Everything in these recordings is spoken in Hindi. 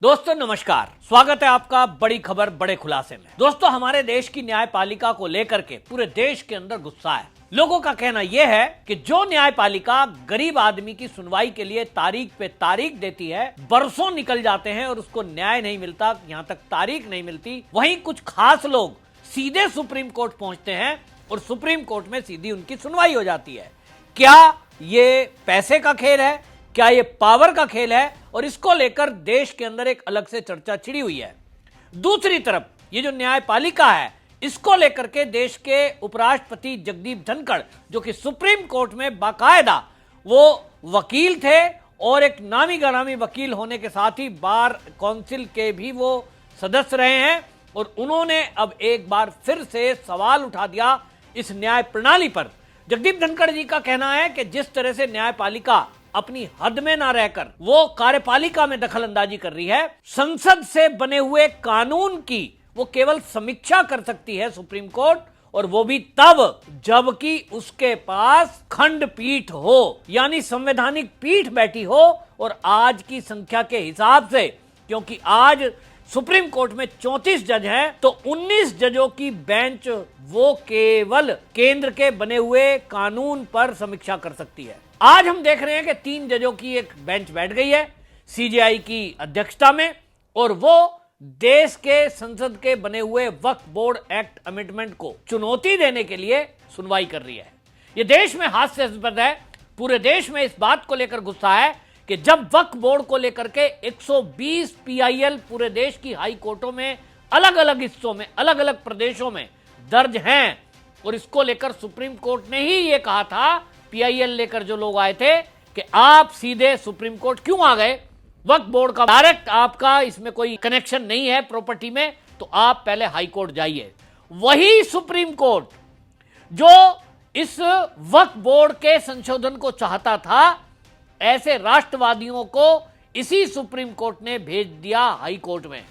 दोस्तों नमस्कार, स्वागत है आपका बड़ी खबर बड़े खुलासे में। दोस्तों हमारे देश की न्यायपालिका को लेकर के पूरे देश के अंदर गुस्सा है। लोगों का कहना यह है कि जो न्यायपालिका गरीब आदमी की सुनवाई के लिए तारीख पे तारीख देती है, बरसों निकल जाते हैं और उसको न्याय नहीं मिलता, यहां तक तारीख नहीं मिलती, वहीं कुछ खास लोग सीधे सुप्रीम कोर्ट पहुंचते हैं और सुप्रीम कोर्ट में सीधी उनकी सुनवाई हो जाती है। क्या ये पैसे का खेल है? क्या ये पावर का खेल है? और इसको लेकर देश के अंदर एक अलग से चर्चा छिड़ी हुई है। दूसरी तरफ ये जो न्यायपालिका है, इसको लेकर के देश के उपराष्ट्रपति जगदीप धनखड़, जो कि सुप्रीम कोर्ट में बाकायदा वो वकील थे और एक नामी गिरामी वकील होने के साथ ही बार काउंसिल के भी वो सदस्य रहे हैं, और उन्होंने अब एक बार फिर से सवाल उठा दिया इस न्याय प्रणाली पर। जगदीप धनखड़ जी का कहना है कि जिस तरह से न्यायपालिका अपनी हद में ना रहकर वो कार्यपालिका में दखल अंदाजी कर रही है, संसद से बने हुए कानून की वो केवल समीक्षा कर सकती है सुप्रीम कोर्ट, और वो भी तब जबकि उसके पास खंडपीठ हो, यानी संवैधानिक पीठ बैठी हो। और आज की संख्या के हिसाब से, क्योंकि आज सुप्रीम कोर्ट में 34 जज हैं, तो 19 जजों की बेंच वो केवल केंद्र के बने हुए कानून पर समीक्षा कर सकती है। आज हम देख रहे हैं कि 3 जजों की एक बेंच बैठ गई है सीजेआई की अध्यक्षता में, और वो देश के संसद के बने हुए वक्फ बोर्ड एक्ट अमेंडमेंट को चुनौती देने के लिए सुनवाई कर रही है। यह देश में हास्यास्पद है। पूरे देश में इस बात को लेकर गुस्सा है कि जब वक्फ बोर्ड को लेकर के 120 पीआईएल पूरे देश की हाई कोर्टों में अलग अलग हिस्सों में अलग अलग प्रदेशों में दर्ज हैं, और इसको लेकर सुप्रीम कोर्ट ने ही ये कहा था, पीआईएल लेकर जो लोग आए थे, कि आप सीधे सुप्रीम कोर्ट क्यों आ गए? वक्फ बोर्ड का डायरेक्ट आपका इसमें कोई कनेक्शन नहीं है प्रॉपर्टी में, तो आप पहले हाई कोर्ट जाइए। वही सुप्रीम कोर्ट जो इस वक्फ बोर्ड के संशोधन को चाहता था, ऐसे राष्ट्रवादियों को इसी सुप्रीम कोर्ट ने भेज दिया हाई कोर्ट में।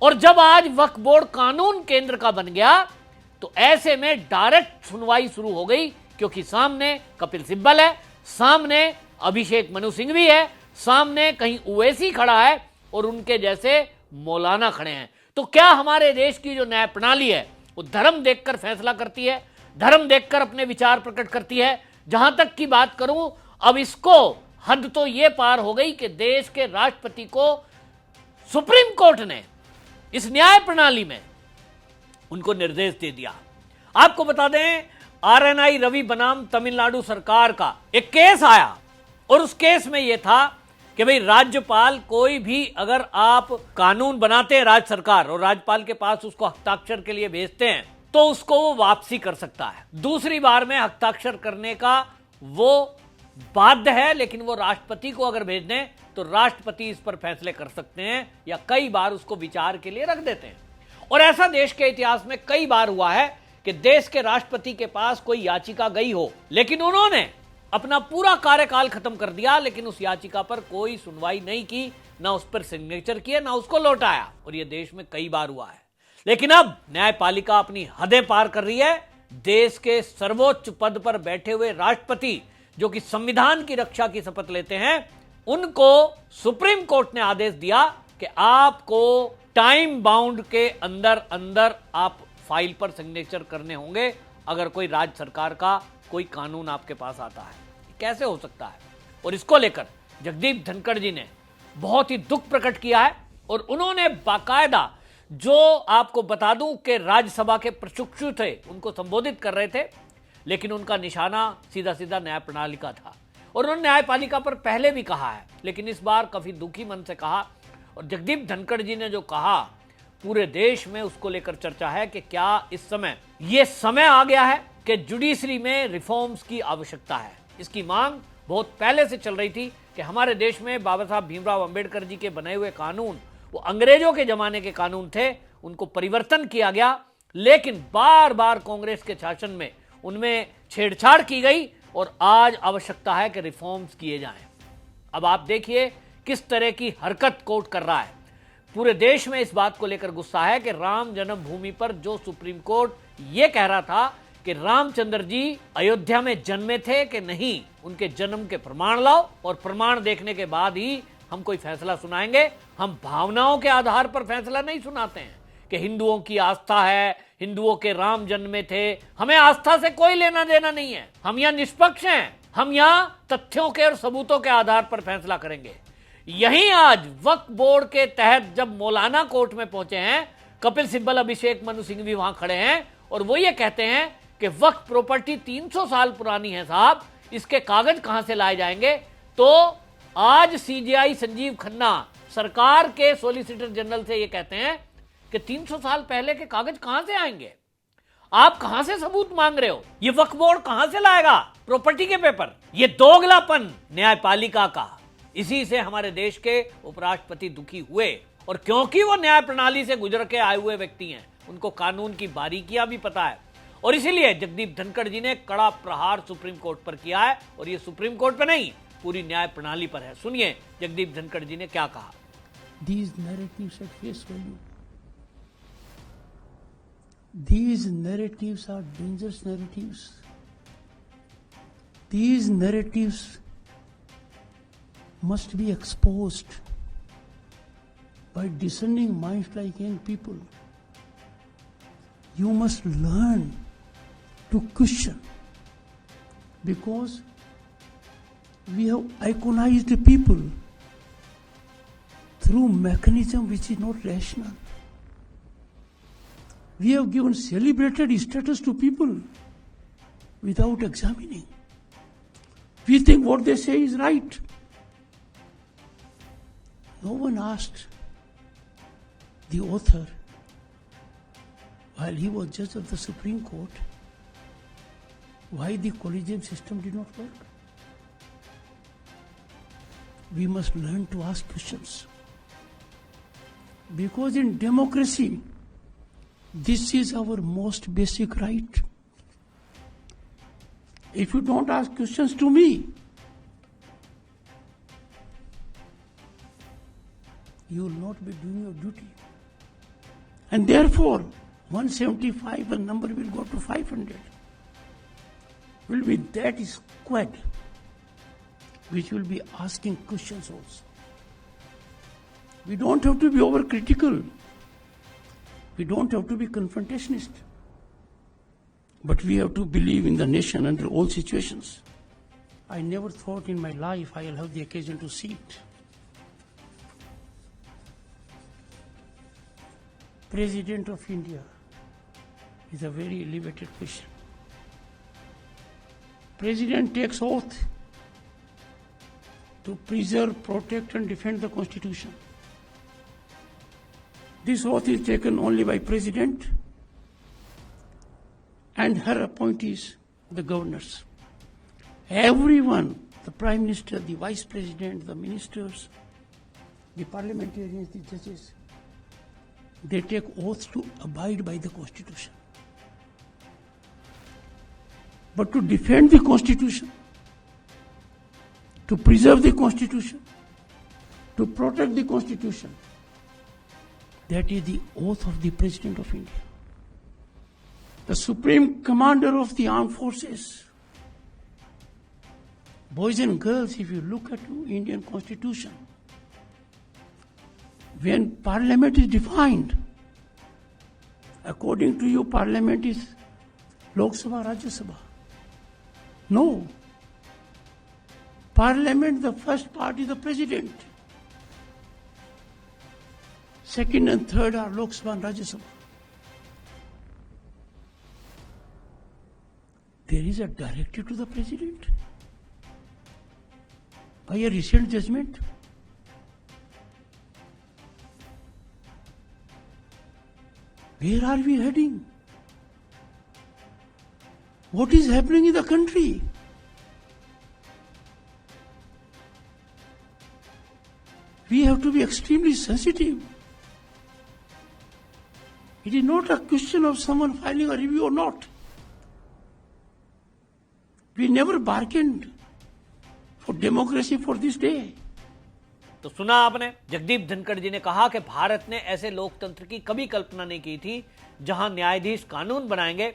और जब आज वक्फ बोर्ड कानून केंद्र का बन गया, तो ऐसे में डायरेक्ट सुनवाई शुरू हो गई, क्योंकि सामने कपिल सिब्बल है, सामने अभिषेक मनु सिंह भी है, सामने कहीं ओवैसी खड़ा है, और उनके जैसे मौलाना खड़े हैं। तो क्या हमारे देश की जो न्याय प्रणाली है वो धर्म देखकर फैसला करती है, धर्म देखकर अपने विचार प्रकट करती है? जहां तक की बात करूं, अब इसको हद तो ये पार हो गई कि देश के राष्ट्रपति को सुप्रीम कोर्ट ने इस न्याय प्रणाली में उनको निर्देश दे दिया। आपको बता दें, आरएनआई रवि बनाम तमिलनाडु सरकार का एक केस आया, और उस केस में यह था कि भाई राज्यपाल कोई भी अगर आप कानून बनाते हैं राज्य सरकार और राज्यपाल के पास उसको हस्ताक्षर के लिए भेजते हैं, तो उसको वो वापसी कर सकता है। दूसरी बार में हस्ताक्षर करने का वो बाध्य है, लेकिन वो राष्ट्रपति को अगर भेज दें तो राष्ट्रपति इस पर फैसले कर सकते हैं, या कई बार उसको विचार के लिए रख देते हैं। और ऐसा देश के इतिहास में कई बार हुआ है कि देश के राष्ट्रपति के पास कोई याचिका गई हो, लेकिन उन्होंने अपना पूरा कार्यकाल खत्म कर दिया, लेकिन उस याचिका पर कोई सुनवाई नहीं की, ना उस पर सिग्नेचर किए, ना उसको लौटाया। और यह देश में कई बार हुआ है। लेकिन अब न्यायपालिका अपनी हदें पार कर रही है। देश के सर्वोच्च पद पर बैठे हुए राष्ट्रपति, जो कि संविधान की रक्षा की शपथ लेते हैं, उनको सुप्रीम कोर्ट ने आदेश दिया कि आपको टाइम बाउंड के अंदर अंदर आप फाइल पर सिग्नेचर करने होंगे अगर कोई राज्य सरकार का कोई कानून आपके पास आता है। कैसे हो सकता है? और इसको लेकर जगदीप धनखड़ जी ने बहुत ही दुख प्रकट किया है, और उन्होंने बाकायदा, जो आपको बता दूं कि राज्यसभा के प्रशिक्षु थे, उनको संबोधित कर रहे थे, लेकिन उनका निशाना सीधा सीधा न्याय प्रणाली का था। और उन्होंने न्यायपालिका पर पहले भी कहा है, लेकिन इस बार काफी दुखी मन से कहा। और जगदीप धनखड़ जी ने जो कहा, पूरे देश में उसको लेकर चर्चा है कि क्या इस समय यह समय आ गया है कि जुडिशरी में रिफॉर्म्स की आवश्यकता है। इसकी मांग बहुत पहले से चल रही थी कि हमारे देश में बाबा साहब भीमराव अंबेडकर जी के बनाए हुए कानून, वो अंग्रेजों के जमाने के कानून थे, उनको परिवर्तन किया गया, लेकिन बार बार कांग्रेस के शासन में उनमें छेड़छाड़ की गई, और आज आवश्यकता है कि रिफॉर्म्स किए जाएं। अब आप देखिए किस तरह की हरकत कोर्ट कर रहा है। पूरे देश में इस बात को लेकर गुस्सा है कि राम जन्मभूमि पर जो सुप्रीम कोर्ट ये कह रहा था कि रामचंद्र जी अयोध्या में जन्मे थे कि नहीं, उनके जन्म के प्रमाण लाओ, और प्रमाण देखने के बाद ही हम कोई फैसला सुनाएंगे, हम भावनाओं के आधार पर फैसला नहीं सुनाते हैं कि हिंदुओं की आस्था है, हिंदुओं के राम जन्मे थे। हमें आस्था से कोई लेना देना नहीं है। हम यहां निष्पक्ष हैं। हम यहां तथ्यों के और सबूतों के आधार पर फैसला करेंगे। यहीं आज वक्फ बोर्ड के तहत जब मौलाना कोर्ट में पहुंचे हैं, कपिल सिब्बल, अभिषेक मनु सिंह भी वहां खड़े हैं और वो ये कहते हैं कि वक्फ प्रॉपर्टी 300 साल पुरानी है साहब, इसके कागज कहां से लाए जाएंगे। तो आज सीजेआई संजीव खन्ना सरकार के सॉलिसिटर जनरल से ये कहते हैं कि 300 साल पहले के कागज कहां से आएंगे, आप कहां से सबूत मांग रहे हो, ये वक्फ बोर्ड कहां से लाएगा प्रॉपर्टी के पेपर। ये दोगलापन न्यायपालिका का, इसी से हमारे देश के उपराष्ट्रपति दुखी हुए। और क्योंकि वो न्याय प्रणाली से गुजर के आए हुए व्यक्ति हैं, उनको कानून की बारीकियां भी पता है, और इसीलिए जगदीप धनखड़ जी ने कड़ा प्रहार सुप्रीम कोर्ट पर किया है। और ये सुप्रीम कोर्ट पर नहीं, पूरी न्याय प्रणाली पर है। सुनिए जगदीप धनखड़ जी ने क्या कहा। These narratives at face value. These narratives are dangerous narratives. These narratives must be exposed by discerning minds like young people. You must learn to question, because we have iconized people through mechanism which is not rational. We have given celebrated status to people without examining. We think what they say is right. No one asked the author, while he was judge of the Supreme Court, why the collegium system did not work. We must learn to ask questions. Because in democracy, this is our most basic right. If you don't ask questions to me, you will not be doing your duty. And therefore, 175, a number will go to 500. Will be that squad which will be asking questions also. We don't have to be overcritical. We don't have to be confrontationist. But we have to believe in the nation under all situations. I never thought in my life I will have the occasion to see it. President of India is a very elevated position. President takes oath to preserve, protect and defend the Constitution. This oath is taken only by President and her appointees, the governors. Everyone, the Prime Minister, the Vice President, the Ministers, the parliamentarians, the judges, they take oaths to abide by the Constitution. But to defend the Constitution, to preserve the Constitution, to protect the Constitution, that is the oath of the President of India. The Supreme Commander of the Armed Forces. Boys and girls, if you look at the Indian Constitution, when Parliament is defined, according to you, Parliament is Lok Sabha, Rajya Sabha. No. Parliament, the first part is the President. Second and third are Lok Sabha and Rajya Sabha. There is a directive to the President by a recent judgment. Where are we heading? What is happening in the country? We have to be extremely sensitive. It is not a question of someone filing a review or not. We never bargained for democracy for this day. तो सुना आपने, जगदीप धनखड़ जी ने कहा कि भारत ने ऐसे लोकतंत्र की कभी कल्पना नहीं की थी जहां न्यायाधीश कानून बनाएंगे,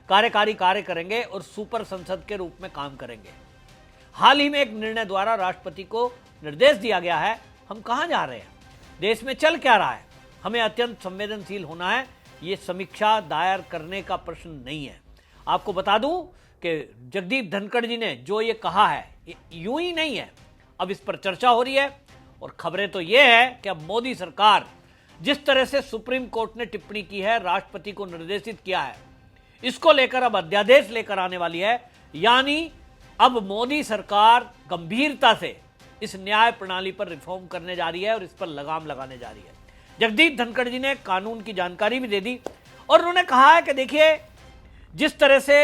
कार्यकारी कार्य करेंगे और सुपर संसद के रूप में काम करेंगे। हाल ही में एक निर्णय द्वारा राष्ट्रपति को निर्देश दिया गया है हम कहां जा रहे हैं, देश में चल क्या रहा है, हमें अत्यंत संवेदनशील होना है। ये समीक्षा दायर करने का प्रश्न नहीं है। आपको बता दूं कि जगदीप धनखड़ जी ने जो ये कहा है ये यूं ही नहीं है, अब इस पर चर्चा हो रही है और खबरें तो ये है कि अब मोदी सरकार जिस तरह से सुप्रीम कोर्ट ने टिप्पणी की है, राष्ट्रपति को निर्देशित किया है, इसको लेकर अब अध्यादेश लेकर आने वाली है। यानी अब मोदी सरकार गंभीरता से इस न्याय प्रणाली पर रिफॉर्म करने जा रही है और इस पर लगाम लगाने जा रही है। जगदीप धनखड़ जी ने कानून की जानकारी भी दे दी और उन्होंने कहा है कि देखिए जिस तरह से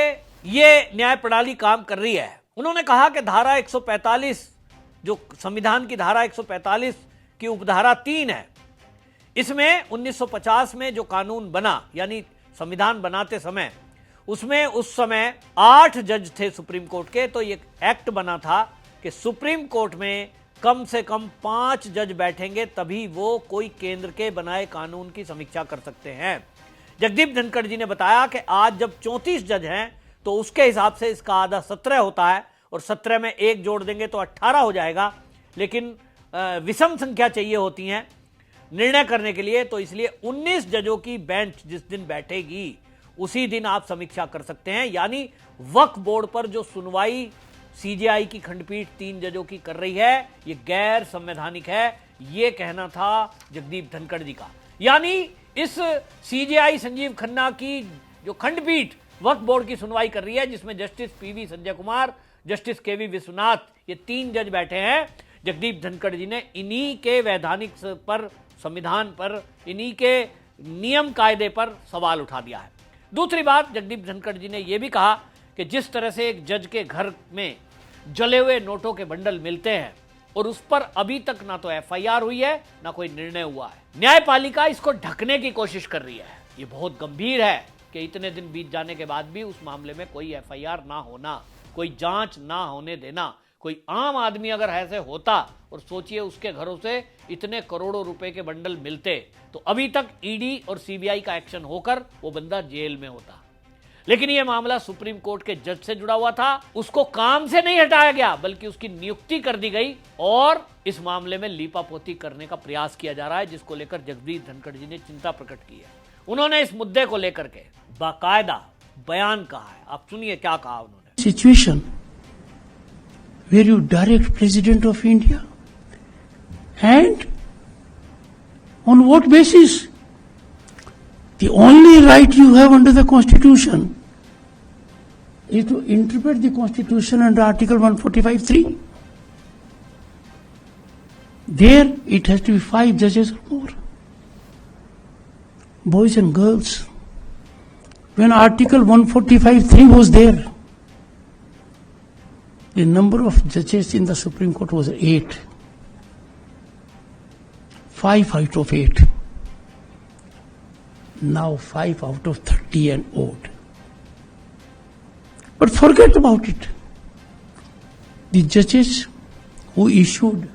ये न्याय प्रणाली काम कर रही है, उन्होंने कहा कि धारा 145 जो संविधान की धारा 145 की उपधारा 3 है, इसमें 1950 में जो कानून बना, यानी संविधान बनाते समय, उसमें उस समय 8 जज थे सुप्रीम कोर्ट के, तो ये एक्ट बना था कि सुप्रीम कोर्ट में कम से कम 5 जज बैठेंगे तभी वो कोई केंद्र के बनाए कानून की समीक्षा कर सकते हैं। जगदीप धनखड़ जी ने बताया कि आज जब 34 जज हैं तो उसके हिसाब से इसका आधा 17 होता है और 17 में एक जोड़ देंगे तो 18 हो जाएगा, लेकिन विषम संख्या चाहिए होती है निर्णय करने के लिए, तो इसलिए 19 जजों की बेंच जिस दिन बैठेगी उसी दिन आप समीक्षा कर सकते हैं। यानी वक्फ बोर्ड पर जो सुनवाई सीजेआई की खंडपीठ 3 जजों की कर रही है ये गैर संवैधानिक है, ये कहना था जगदीप धनखड़ जी का। यानी इस सीजेआई संजीव खन्ना की जो खंडपीठ वक्फ बोर्ड की सुनवाई कर रही है, जिसमें justice PV Sanjay Kumar, justice KV Vishwanath, ये 3 जज बैठे हैं, जगदीप धनखड़ जी ने इन्हीं के वैधानिक पर, संविधान पर, इन्हीं के नियम कायदे पर सवाल उठा दिया है। दूसरी बात, जगदीप धनखड़ जी ने यह भी कहा कि जिस तरह से एक जज के घर में जले हुए नोटों के बंडल मिलते हैं और उस पर अभी तक ना तो एफआईआर हुई है ना कोई निर्णय हुआ है, न्यायपालिका इसको ढकने की कोशिश कर रही है। ये बहुत गंभीर है कि इतने दिन बीत जाने के बाद भी उस मामले में कोई एफआईआर ना होना, कोई जांच ना होने देना। कोई आम आदमी अगर ऐसे होता और सोचिए उसके घरों से इतने करोड़ों रुपए के बंडल मिलते तो अभी तक ईडी और सीबीआई का एक्शन होकर वो बंदा जेल में होता। लेकिन यह मामला सुप्रीम कोर्ट के जज से जुड़ा हुआ था, उसको काम से नहीं हटाया गया बल्कि उसकी नियुक्ति कर दी गई और इस मामले में लीपापोती करने का प्रयास किया जा रहा है, जिसको लेकर जगदीप धनखड़ जी ने चिंता प्रकट की है। उन्होंने इस मुद्दे को लेकर के बाकायदा बयान कहा है, आप सुनिए क्या कहा उन्होंने। Situation where you direct President of India, and on what basis? The only right you have under the Constitution is to interpret the Constitution under Article 145(3). There it has to be 5 judges or more. Boys and girls, when Article 145(3) was there, the number of judges in the Supreme Court was 8. 5 out of 8. Now 5 out of 30 and odd. But forget about it. The judges who issued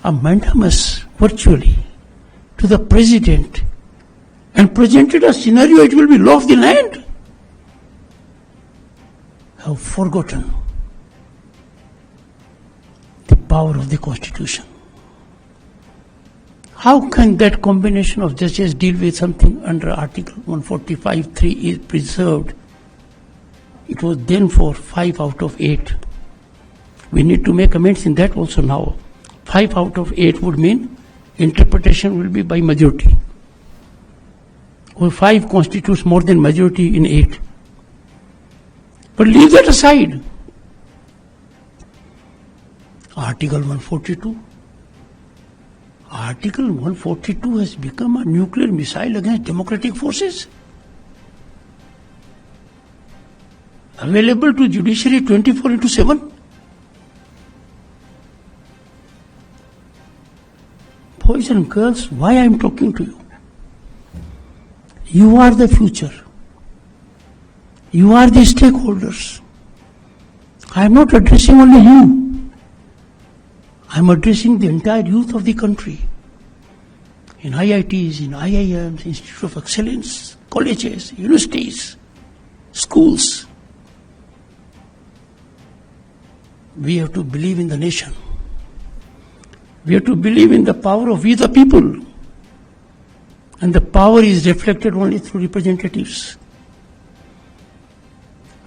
a mandamus virtually to the President and presented a scenario it will be law of the land have forgotten power of the Constitution. How can that combination of judges deal with something under Article 145(3) is preserved? It was then for 5 out of 8. We need to make amends in that also now. 5 out of 8 would mean interpretation will be by majority. Or 5 constitutes more than majority in 8. But leave that aside. Article 142. Article 142 has become a nuclear missile against democratic forces. Available to judiciary 24/7. Boys and girls, why I am talking to you? You are the future. You are the stakeholders. I am not addressing only you. I am addressing the entire youth of the country. In IITs, in IIMs, Institute of Excellence, colleges, universities, schools. We have to believe in the nation. We have to believe in the power of we the people. And the power is reflected only through representatives.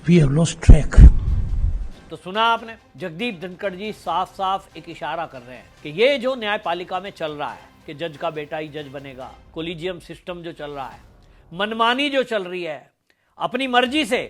We have lost track. तो सुना आपने, जगदीप धनखड़ जी साफ साफ एक इशारा कर रहे हैं कि ये जो न्यायपालिका में चल रहा है कि जज का बेटा ही जज बनेगा, कोलिजियम सिस्टम जो चल रहा है, मनमानी जो चल रही है, अपनी मर्जी से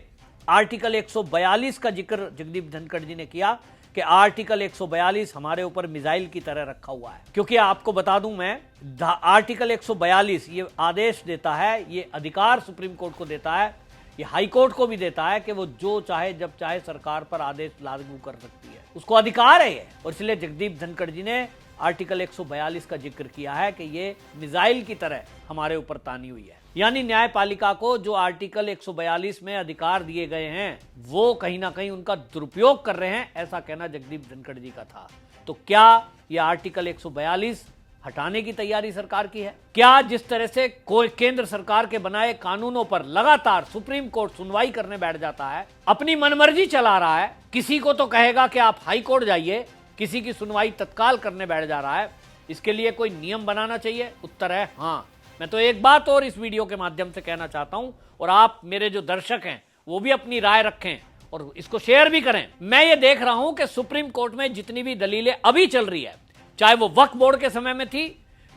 आर्टिकल 142 का जिक्र जगदीप धनखड़ जी ने किया कि आर्टिकल 142 हमारे ऊपर मिसाइल की तरह रखा हुआ है। क्योंकि आपको बता दूं मैं, आर्टिकल 142 ये आदेश देता है, ये अधिकार सुप्रीम कोर्ट को देता है, ये हाई कोर्ट को भी देता है कि वो जो चाहे जब चाहे सरकार पर आदेश लागू कर सकती है, उसको अधिकार है ये। और इसलिए जगदीप धनखड़ जी ने आर्टिकल 142 का जिक्र किया है कि ये मिसाइल की तरह हमारे ऊपर तानी हुई है। यानी न्यायपालिका को जो आर्टिकल 142 में अधिकार दिए गए हैं वो कहीं ना कहीं उनका दुरुपयोग कर रहे हैं, ऐसा कहना जगदीप धनखड़ जी का था। तो क्या ये आर्टिकल 142 हटाने की तैयारी सरकार की है? क्या जिस तरह से कोई केंद्र सरकार के बनाए कानूनों पर लगातार सुप्रीम कोर्ट सुनवाई करने बैठ जाता है, अपनी मनमर्जी चला रहा है, किसी को तो कहेगा कि आप हाई कोर्ट जाइए, किसी की सुनवाई तत्काल करने बैठ जा रहा है, इसके लिए कोई नियम बनाना चाहिए? उत्तर है हाँ। मैं तो एक बात और इस वीडियो के माध्यम से कहना चाहता हूं, और आप मेरे जो दर्शक हैं वो भी अपनी राय रखें और इसको शेयर भी करें। मैं ये देख रहा हूं कि सुप्रीम कोर्ट में जितनी भी दलीलें अभी चल रही है, चाहे वो वक्फ बोर्ड के समय में थी,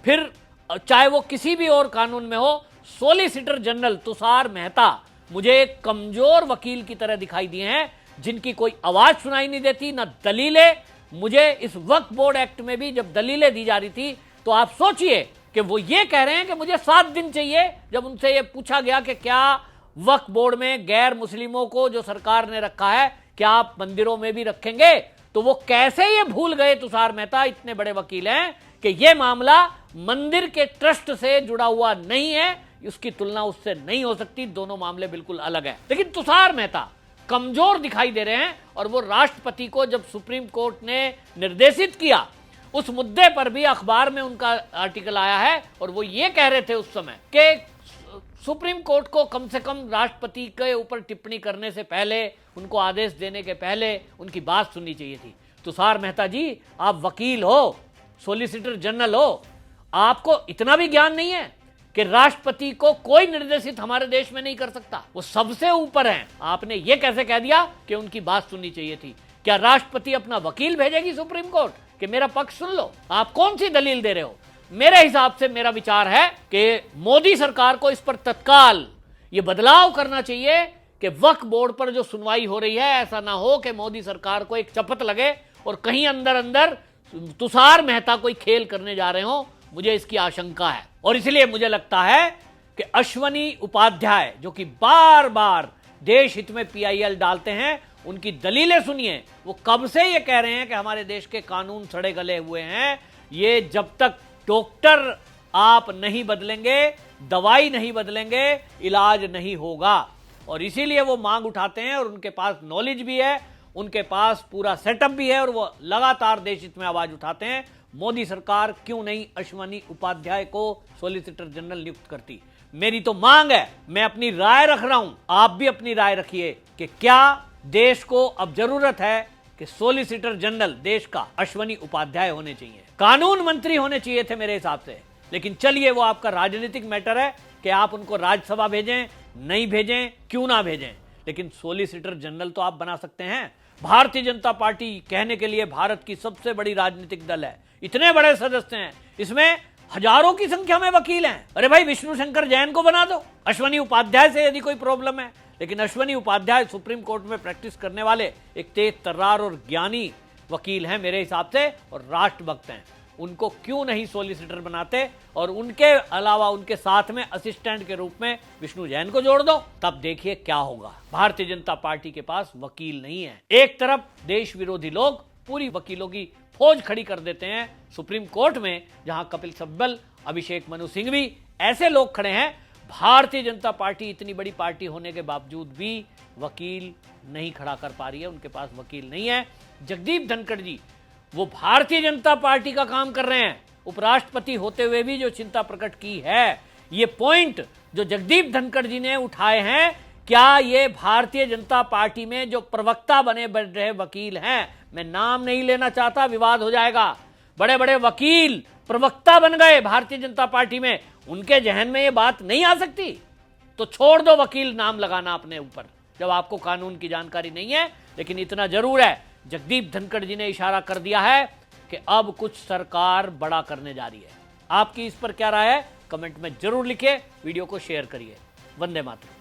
फिर चाहे वो किसी भी और कानून में हो, सोलिसिटर जनरल तुषार मेहता मुझे एक कमजोर वकील की तरह दिखाई दिए हैं, जिनकी कोई आवाज सुनाई नहीं देती, ना दलीलें। मुझे इस वक्फ बोर्ड एक्ट में भी जब दलीलें दी जा रही थी तो आप सोचिए कि वो ये कह रहे हैं कि मुझे 7 दिन चाहिए। जब उनसे ये पूछा गया कि क्या वक्फ बोर्ड में गैर मुस्लिमों को जो सरकार ने रखा है क्या आप मंदिरों में भी रखेंगे, तो वो कैसे ये भूल गए, तुषार मेहता इतने बड़े वकील हैं, कि ये मामला मंदिर के ट्रस्ट से जुड़ा हुआ नहीं है, उसकी तुलना उससे नहीं हो सकती, दोनों मामले बिल्कुल अलग हैं। लेकिन तुषार मेहता कमजोर दिखाई दे रहे हैं, और वो राष्ट्रपति को जब सुप्रीम कोर्ट ने निर्देशित किया उस मुद्दे पर भी अखबार में उनका आर्टिकल आया है, और वो ये कह रहे थे उस समय कि सुप्रीम कोर्ट को कम से कम राष्ट्रपति के ऊपर टिप्पणी करने से पहले, उनको आदेश देने के पहले उनकी बात सुननी चाहिए थी। तुषार मेहता जी, आप वकील हो, सोलिसिटर जनरल हो, आपको इतना भी ज्ञान नहीं है कि राष्ट्रपति को कोई निर्देशित हमारे देश में नहीं कर सकता, वो सबसे ऊपर हैं। आपने ये कैसे कह दिया कि उनकी बात सुननी चाहिए थी? क्या राष्ट्रपति अपना वकील भेजेगी सुप्रीम कोर्ट कि मेरा पक्ष सुन लो? आप कौन सी दलील दे रहे हो? मेरे हिसाब से मेरा विचार है कि मोदी सरकार को इस पर तत्काल ये बदलाव करना चाहिए कि वक्फ बोर्ड पर जो सुनवाई हो रही है, ऐसा ना हो कि मोदी सरकार को एक चपत लगे और कहीं अंदर अंदर तुषार मेहता कोई खेल करने जा रहे हो। मुझे इसकी आशंका है, और इसलिए मुझे लगता है कि अश्वनी उपाध्याय जो कि बार बार देश हित में PIL डालते हैं, उनकी दलीलें सुनिए। वो कब से ये कह रहे हैं कि हमारे देश के कानून सड़े गले हुए हैं, ये जब तक डॉक्टर आप नहीं बदलेंगे, दवाई नहीं बदलेंगे, इलाज नहीं होगा। और इसीलिए वो मांग उठाते हैं, और उनके पास नॉलेज भी है, उनके पास पूरा सेटअप भी है, और वो लगातार देश हित में आवाज उठाते हैं। मोदी सरकार क्यों नहीं अश्वनी उपाध्याय को सॉलिसिटर जनरल नियुक्त करती? मेरी तो मांग है, मैं अपनी राय रख रहा हूं, आप भी अपनी राय रखिए कि क्या देश को अब जरूरत है कि सॉलिसिटर जनरल देश का अश्वनी उपाध्याय होने चाहिए, कानून मंत्री होने चाहिए थे मेरे हिसाब से। लेकिन चलिए, वो आपका राजनीतिक मैटर है कि आप उनको राज्यसभा भेजें, नहीं भेजें, क्यों ना भेजें, लेकिन सॉलिसिटर जनरल तो आप बना सकते हैं। भारतीय जनता पार्टी कहने के लिए भारत की सबसे बड़ी राजनीतिक दल है, इतने बड़े सदस्य हैं, इसमें हजारों की संख्या में वकील हैं। अरे भाई, विष्णु शंकर जैन को बना दो अश्वनी उपाध्याय से यदि कोई प्रॉब्लम है। लेकिन अश्वनी उपाध्याय सुप्रीम कोर्ट में प्रैक्टिस करने वाले एक तेज तर्रार और ज्ञानी वकील हैं मेरे हिसाब से, और राष्ट्रभक्त हैं। उनको क्यों नहीं सॉलिसिटर बनाते, और उनके अलावा उनके साथ में असिस्टेंट के रूप में विष्णु जैन को जोड़ दो, तब देखिए क्या होगा। भारतीय जनता पार्टी के पास वकील नहीं है। एक तरफ देश विरोधी लोग पूरी वकीलों की फौज खड़ी कर देते हैं सुप्रीम कोर्ट में, जहां कपिल सिब्बल, अभिषेक मनु सिंह भी ऐसे लोग खड़े हैं। भारतीय जनता पार्टी इतनी बड़ी पार्टी होने के बावजूद भी वकील नहीं खड़ा कर पा रही है, उनके पास वकील नहीं है। जगदीप धनखड़ जी वो भारतीय जनता पार्टी का काम कर रहे हैं, उपराष्ट्रपति होते हुए भी जो चिंता प्रकट की है, ये पॉइंट जो जगदीप धनखड़ जी ने उठाए हैं, क्या ये भारतीय जनता पार्टी में जो प्रवक्ता बने रहे वकील हैं, मैं नाम नहीं लेना चाहता, विवाद हो जाएगा, बड़े बड़े वकील प्रवक्ता बन गए भारतीय जनता पार्टी में, उनके जहन में ये बात नहीं आ सकती? तो छोड़ दो वकील नाम लगाना अपने ऊपर जब आपको कानून की जानकारी नहीं है। लेकिन इतना जरूर है, जगदीप धनखड़ जी ने इशारा कर दिया है कि अब कुछ सरकार बड़ा करने जा रही है। आपकी इस पर क्या राय है? कमेंट में जरूर लिखिए, वीडियो को शेयर करिए। वंदे मातरम।